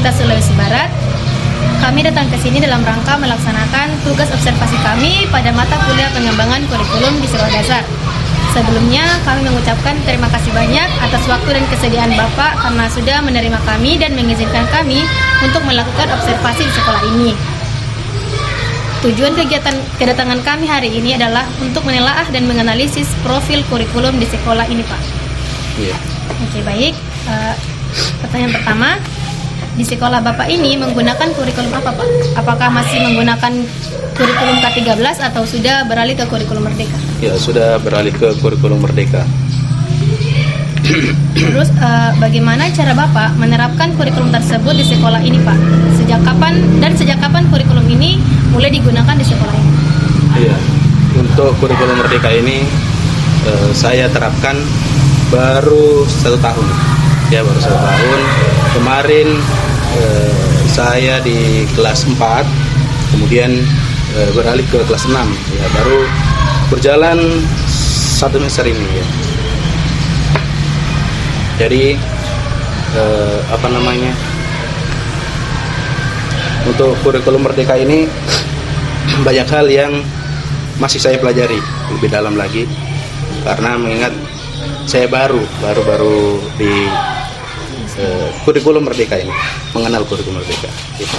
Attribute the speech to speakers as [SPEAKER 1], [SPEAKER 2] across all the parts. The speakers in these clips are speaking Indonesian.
[SPEAKER 1] Universitas Sulawesi Barat. Kami datang ke sini dalam rangka melaksanakan tugas observasi kami pada mata kuliah pengembangan kurikulum di sekolah dasar. Sebelumnya, kami mengucapkan terima kasih banyak atas waktu dan kesediaan Bapak karena sudah menerima kami dan mengizinkan kami untuk melakukan observasi di sekolah ini. Tujuan kegiatan kedatangan kami hari ini adalah untuk menelaah dan menganalisis profil kurikulum di sekolah ini, Pak.
[SPEAKER 2] Iya.
[SPEAKER 1] Oke, baik. Pertanyaan pertama, di sekolah Bapak ini menggunakan kurikulum apa, Pak? Apakah masih menggunakan kurikulum K13 atau sudah beralih ke kurikulum Merdeka?
[SPEAKER 2] Ya, sudah beralih ke kurikulum Merdeka.
[SPEAKER 1] Terus bagaimana cara Bapak menerapkan kurikulum tersebut di sekolah ini, Pak? Sejak kapan kurikulum ini mulai digunakan di sekolah ini?
[SPEAKER 2] Iya, untuk kurikulum Merdeka ini saya terapkan baru 1 tahun. Ya, baru 1 tahun. Kemarin saya di kelas 4, kemudian beralih ke kelas 6. Ya, baru berjalan 1 semester ini. Ya. Jadi untuk kurikulum Merdeka ini banyak hal yang masih saya pelajari lebih dalam lagi, karena mengingat saya baru di kurikulum Merdeka ini, mengenal kurikulum Merdeka. Gitu.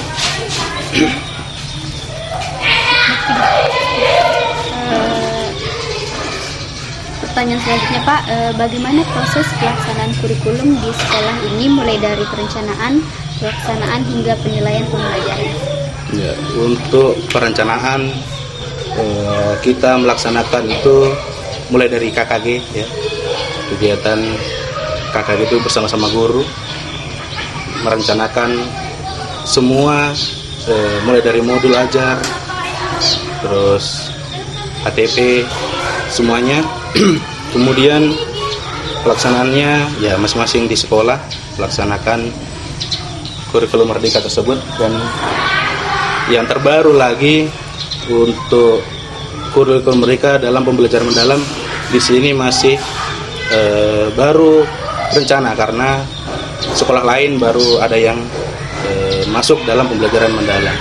[SPEAKER 3] Pertanyaan selanjutnya, Pak, bagaimana proses pelaksanaan kurikulum di sekolah ini mulai dari perencanaan, pelaksanaan hingga penilaian pembelajaran?
[SPEAKER 2] Ya, untuk perencanaan kita melaksanakan itu mulai dari KKG, ya, kegiatan KKG itu bersama-sama guru merencanakan semua, mulai dari modul ajar, terus ATP, semuanya. Kemudian pelaksanaannya ya masing-masing di sekolah melaksanakan kurikulum Merdeka tersebut. Dan yang terbaru lagi untuk kurikulum Merdeka dalam pembelajaran mendalam di sini masih baru rencana, karena sekolah lain baru ada yang masuk dalam pembelajaran mendalam.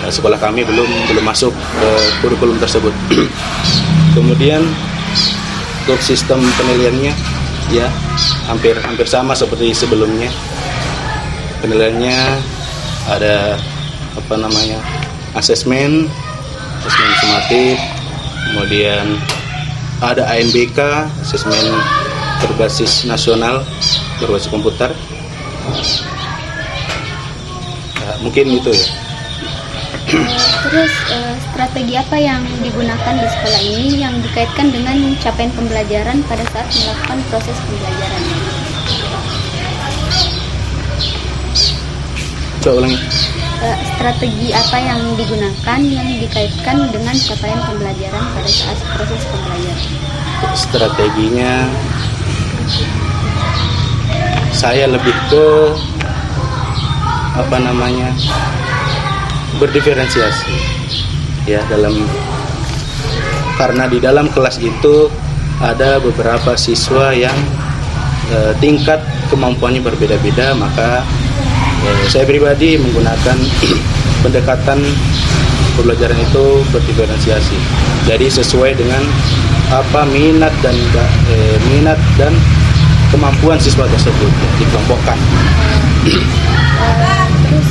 [SPEAKER 2] Sekolah kami belum masuk ke kurikulum tersebut. Kemudian untuk sistem penilaiannya ya hampir sama seperti sebelumnya. Penilaiannya ada asesmen sumatif, kemudian ada ANBK, asesmen berbasis nasional, berbasis komputer. Mungkin itu ya.
[SPEAKER 3] Terus strategi apa yang digunakan di sekolah ini yang dikaitkan dengan capaian pembelajaran pada saat melakukan proses pembelajaran?
[SPEAKER 2] Coba ulangi.
[SPEAKER 3] Strategi apa yang digunakan yang dikaitkan dengan capaian pembelajaran pada saat proses pembelajaran?
[SPEAKER 2] Strateginya saya lebih ke berdiferensiasi ya, karena di dalam kelas itu ada beberapa siswa yang tingkat kemampuannya berbeda-beda, maka saya pribadi menggunakan pendekatan pembelajaran itu berdiferensiasi. Jadi sesuai dengan apa minat dan kemampuan siswa tersebut ya, dikelompokkan.
[SPEAKER 3] Terus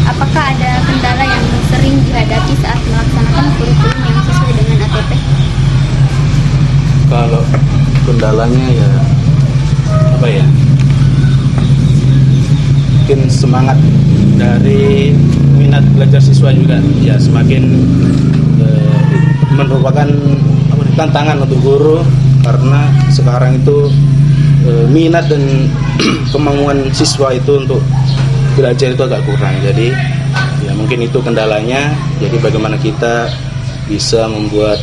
[SPEAKER 3] apakah ada kendala yang sering dihadapi saat melaksanakan kurikulum yang sesuai dengan ATP?
[SPEAKER 2] Kalau kendalanya ya mungkin semangat dari minat belajar siswa juga ya, semakin merupakan tantangan untuk guru, karena sekarang itu minat dan kemampuan siswa itu untuk belajar itu agak kurang. Jadi ya mungkin itu kendalanya. Jadi bagaimana kita bisa membuat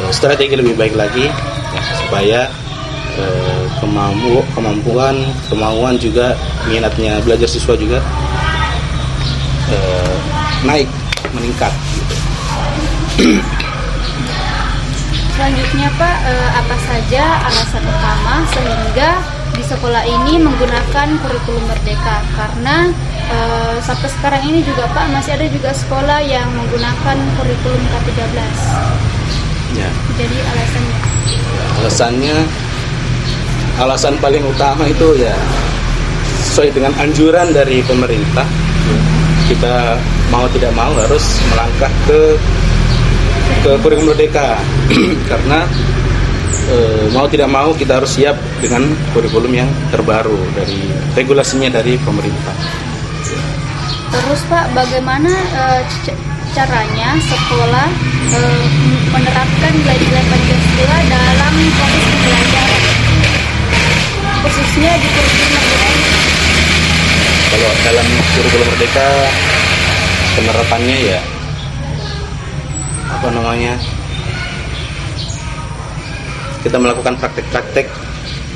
[SPEAKER 2] strategi lebih baik lagi ya, supaya kemampuan juga minatnya belajar siswa juga meningkat gitu.
[SPEAKER 3] Selanjutnya, Pak, apa saja alasan utama sehingga di sekolah ini menggunakan kurikulum merdeka karena sampai sekarang ini juga Pak masih ada juga sekolah yang menggunakan kurikulum K13.
[SPEAKER 2] Ya.
[SPEAKER 3] Jadi
[SPEAKER 2] Alasan paling utama itu ya sesuai dengan anjuran dari pemerintah. Kita mau tidak mau harus melangkah ke kurikulum merdeka karena mau tidak mau kita harus siap dengan kurikulum yang terbaru dari regulasinya dari pemerintah.
[SPEAKER 3] Terus Pak, bagaimana caranya sekolah menerapkan nilai-nilai Pancasila dalam proses pembelajaran, khususnya di kurikulum merdeka ini?
[SPEAKER 2] Kalau dalam kurikulum merdeka penerapannya ya kita melakukan praktek-praktek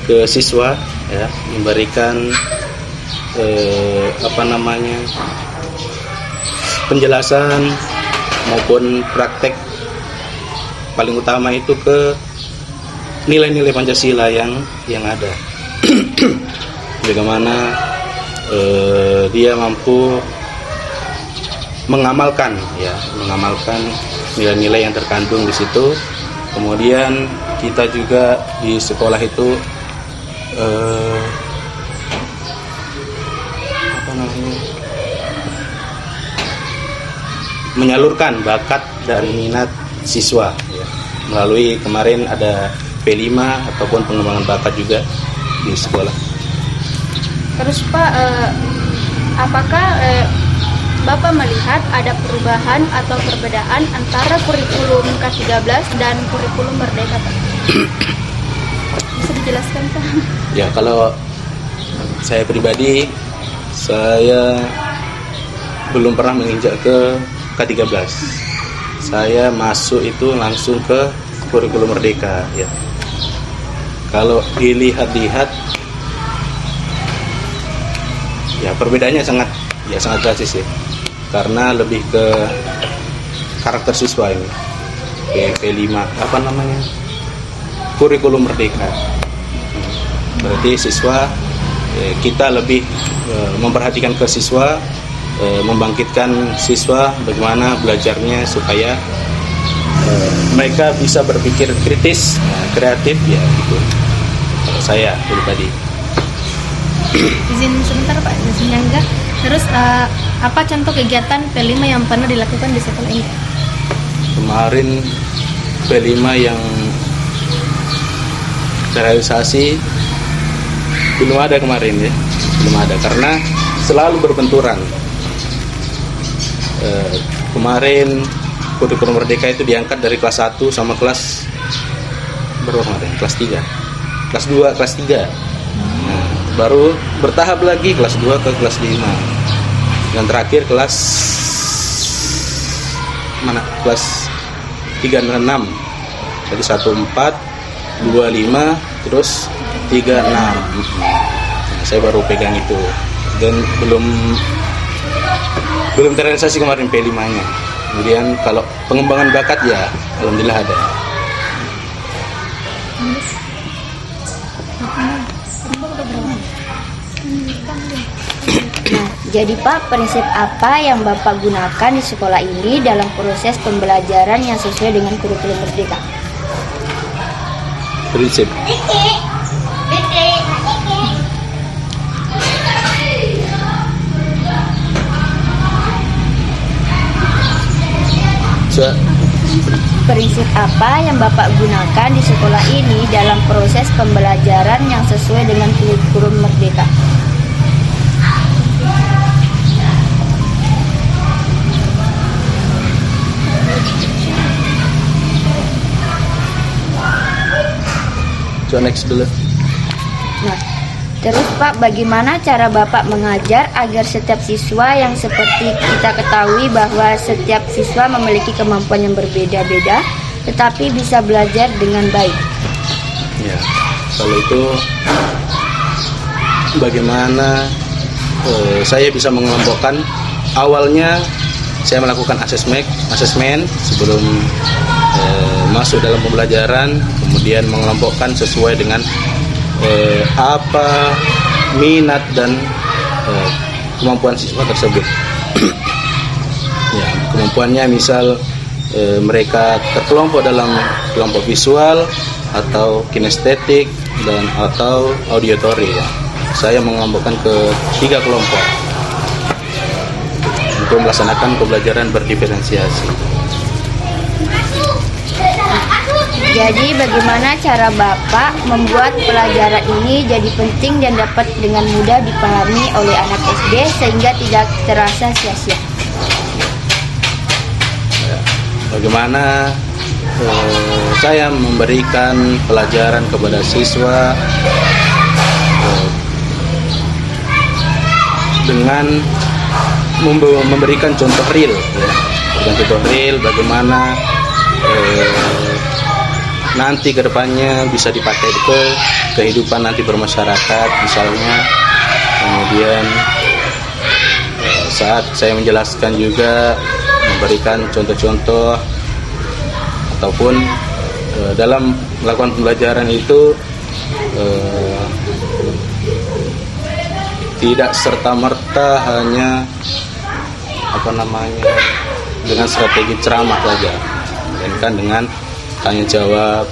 [SPEAKER 2] ke siswa ya, memberikan penjelasan maupun praktek paling utama itu ke nilai-nilai Pancasila yang ada. Bagaimana dia mampu mengamalkan nilai-nilai yang terkandung di situ. Kemudian kita juga di sekolah itu menyalurkan bakat dan minat siswa ya. Melalui kemarin ada P5 ataupun pengembangan bakat juga di sekolah.
[SPEAKER 3] Terus Pak, apakah Bapak melihat ada perubahan atau perbedaan antara kurikulum K13 dan kurikulum merdeka Pak? Bisa dijelaskan Pak?
[SPEAKER 2] Ya, kalau saya pribadi, saya belum pernah menginjak ke K13. Saya masuk itu langsung ke kurikulum merdeka ya. Kalau dilihat-lihat ya perbedaannya sangat drastis ya. Karena lebih ke karakter siswa ini. P5 kurikulum merdeka. Berarti siswa kita lebih memperhatikan ke siswa, membangkitkan siswa bagaimana belajarnya supaya mereka bisa berpikir kritis, kreatif ya gitu. Kalau saya pribadi.
[SPEAKER 1] Izin sebentar Pak, izin enggak. Terus apa contoh kegiatan P5 yang pernah dilakukan di sekolah ini?
[SPEAKER 2] Kemarin P5 yang terrealisasi belum ada kemarin ya, belum ada karena selalu berbenturan. Kemarin kurikulum merdeka itu diangkat dari kelas 1 sama kelas berapa kemarin? Kelas 3, kelas 2, kelas 3. Nah, baru bertahap lagi kelas 2 ke kelas 5 dan terakhir kelas kelas 3 dan 6. Jadi 1, 4, 2, 5 terus 3, 6. Nah, saya baru pegang itu dan belum terrealisasi kemarin P5 nya. Kemudian kalau pengembangan bakat ya alhamdulillah ada.
[SPEAKER 4] Nah, jadi Pak, prinsip apa yang Bapak gunakan di sekolah ini dalam proses pembelajaran yang sesuai dengan kurikulum merdeka?
[SPEAKER 2] Prinsip.
[SPEAKER 4] Prinsip apa yang Bapak gunakan di sekolah ini dalam proses pembelajaran yang sesuai dengan kurikulum merdeka?
[SPEAKER 2] Next dulu.
[SPEAKER 4] Nah, terus Pak, bagaimana cara Bapak mengajar agar setiap siswa yang seperti kita ketahui bahwa setiap siswa memiliki kemampuan yang berbeda-beda, tetapi bisa belajar dengan baik?
[SPEAKER 2] Ya, kalau itu bagaimana saya bisa mengelompokkan. Awalnya saya melakukan asesmen sebelum masuk dalam pembelajaran, kemudian mengelompokkan sesuai dengan apa minat dan kemampuan siswa tersebut. Ya, kemampuannya misal mereka terkelompok dalam kelompok visual atau kinestetik dan atau auditory. Ya. Saya mengelompokkan ke 3 kelompok untuk melaksanakan pembelajaran berdiferensiasi.
[SPEAKER 4] Jadi bagaimana cara Bapak membuat pelajaran ini jadi penting dan dapat dengan mudah dipahami oleh anak SD sehingga tidak terasa sia-sia?
[SPEAKER 2] Bagaimana saya memberikan pelajaran kepada siswa dengan memberikan contoh real, ya. Memberikan contoh real bagaimana nanti kedepannya bisa dipakai ke kehidupan nanti bermasyarakat misalnya. Kemudian saat saya menjelaskan juga memberikan contoh-contoh ataupun dalam melakukan pembelajaran itu tidak serta-merta hanya dengan strategi ceramah saja, melainkan dengan tanya jawab,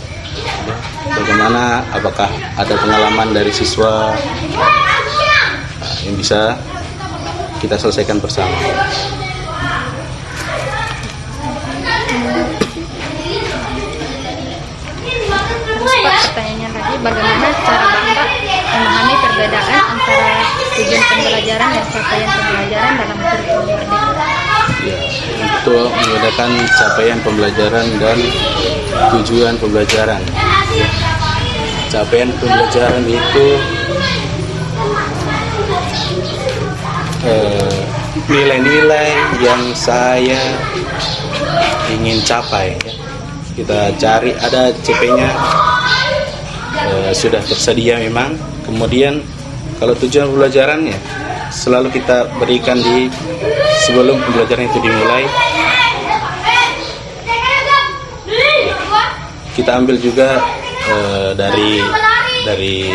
[SPEAKER 2] bagaimana, apakah ada pengalaman dari siswa yang bisa kita selesaikan bersama.
[SPEAKER 1] Terus Pak, pertanyaannya lagi, bagaimana cara Bapak memahami perbedaan antara tujuan pembelajaran dan capaian pembelajaran dalam kurikulum Merdeka?
[SPEAKER 2] Ya, untuk membedakan capaian pembelajaran dan tujuan pembelajaran. Capaian pembelajaran itu nilai-nilai yang saya ingin capai. Kita cari, ada CP-nya sudah tersedia memang. Kemudian kalau tujuan pembelajarannya selalu kita berikan di sebelum pembelajaran itu dimulai. Kita ambil juga dari dari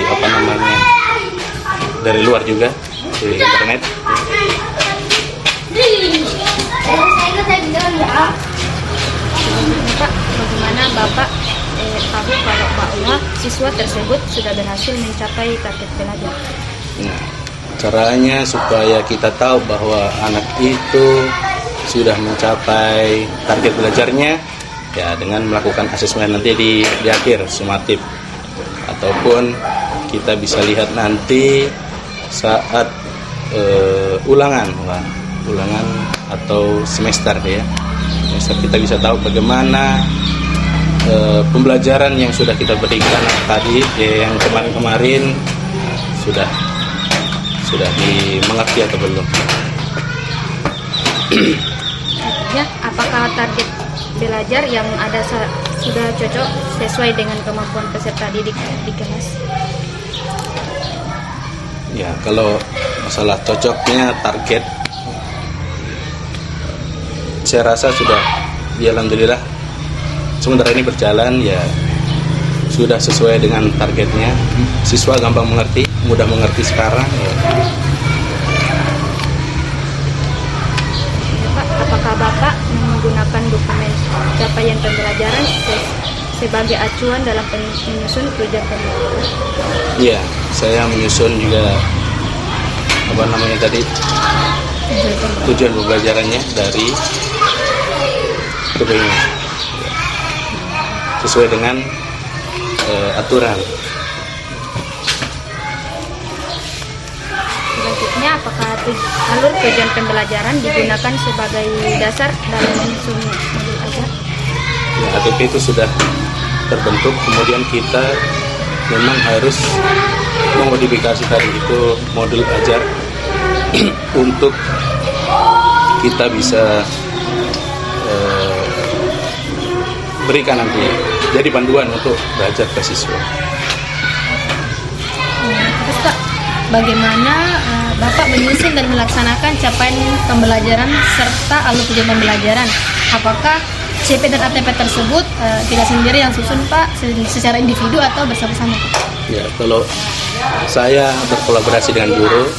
[SPEAKER 2] luar juga, dari internet.
[SPEAKER 1] Pak, bagaimana Bapak tahu kalau bahwa siswa tersebut sudah berhasil mencapai target belajar?
[SPEAKER 2] Nah, caranya supaya kita tahu bahwa anak itu sudah mencapai target belajarnya, ya dengan melakukan asesmen nanti di akhir sumatif, ataupun kita bisa lihat nanti saat ulangan atau semester ya. Semester kita bisa tahu bagaimana pembelajaran yang sudah kita berikan tadi, yang kemarin-kemarin sudah dimengerti atau belum.
[SPEAKER 1] Ya, apakah target belajar yang ada sudah cocok sesuai dengan kemampuan peserta didik di kelas?
[SPEAKER 2] Ya, kalau masalah cocoknya target, saya rasa sudah, ya alhamdulillah sementara ini berjalan ya sudah sesuai dengan targetnya. Siswa gampang mengerti, mudah mengerti sekarang ya.
[SPEAKER 1] Pak, apakah Bapak menggunakan dokumen capaian pembelajaran sebagai acuan dalam menyusun tujuan pembelajaran?
[SPEAKER 2] Iya, saya menyusun juga tujuan pembelajarannya dari dokumennya sesuai dengan aturan.
[SPEAKER 1] Selanjutnya, apakah alur tujuan pembelajaran digunakan sebagai dasar dalam menyusun modul ajar?
[SPEAKER 2] Ya, ATP itu sudah terbentuk, kemudian kita memang harus memodifikasi tadi itu modul ajar untuk kita bisa berikan nanti jadi panduan untuk belajar ke siswa.
[SPEAKER 1] Terus Pak, bagaimana Bapak menyusun dan melaksanakan capaian pembelajaran serta alur tujuan pembelajaran? Apakah CP dan ATP tersebut tidak sendiri yang susun Pak, secara individu atau bersama-sama Pak?
[SPEAKER 2] Ya, kalau saya berkolaborasi dengan guru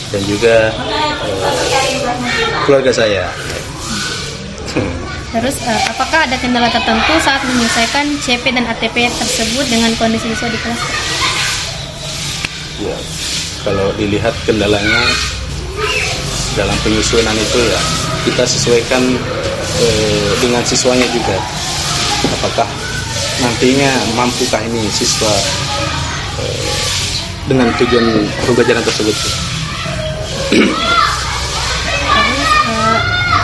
[SPEAKER 2] dan juga keluarga saya.
[SPEAKER 1] Terus apakah ada kendala tertentu saat menyelesaikan CP dan ATP tersebut dengan kondisi siswa di kelas?
[SPEAKER 2] Ya, kalau dilihat kendalanya dalam penyusunan itu ya kita sesuaikan dengan siswanya juga. Apakah nantinya mampukah ini siswa dengan tujuan pembelajaran tersebut?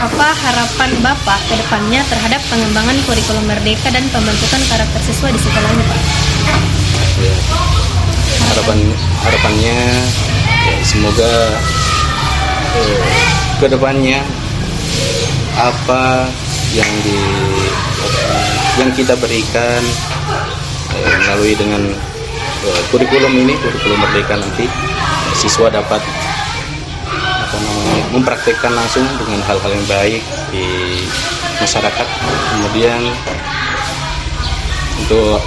[SPEAKER 1] Apa harapan Bapak ke depannya terhadap pengembangan kurikulum merdeka dan pembentukan karakter siswa di sekolah ini Pak?
[SPEAKER 2] Ya, harapannya ya, semoga ke depannya apa yang kita berikan melalui dengan kurikulum ini, kurikulum merdeka nanti siswa dapat mempraktikkan langsung dengan hal-hal yang baik di masyarakat. Kemudian untuk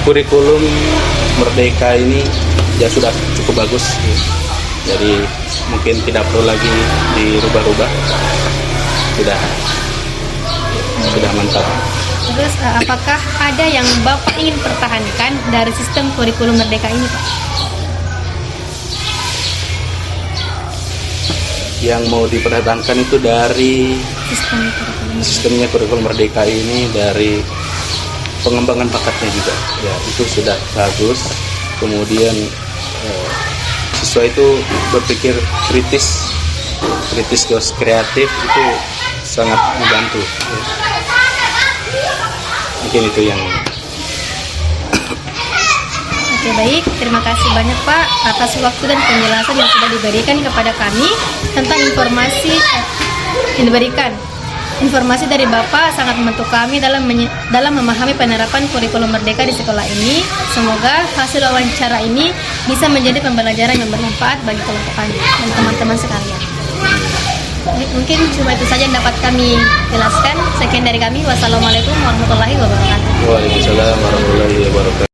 [SPEAKER 2] kurikulum merdeka ini ya sudah cukup bagus, jadi mungkin tidak perlu lagi dirubah-rubah, sudah mantap.
[SPEAKER 1] Terus apakah ada yang Bapak ingin pertahankan dari sistem kurikulum merdeka ini Pak?
[SPEAKER 2] Yang mau dipertahankan itu dari sistemnya kurikulum merdeka ini, dari pengembangan bakatnya juga ya, itu sudah bagus. Kemudian siswa itu berpikir kritis terus kreatif, itu sangat membantu ya. Mungkin itu yang
[SPEAKER 1] Oke baik, terima kasih banyak Pak atas waktu dan penjelasan yang sudah diberikan kepada kami tentang informasi dari Bapak sangat membantu kami dalam memahami penerapan kurikulum merdeka di sekolah ini. Semoga hasil wawancara ini bisa menjadi pembelajaran yang bermanfaat bagi kelompok kami dan teman-teman sekalian. Mungkin cuma itu saja yang dapat kami jelaskan. Sekian dari kami. Wassalamualaikum warahmatullahi wabarakatuh.
[SPEAKER 2] Waalaikumsalam warahmatullahi wabarakatuh.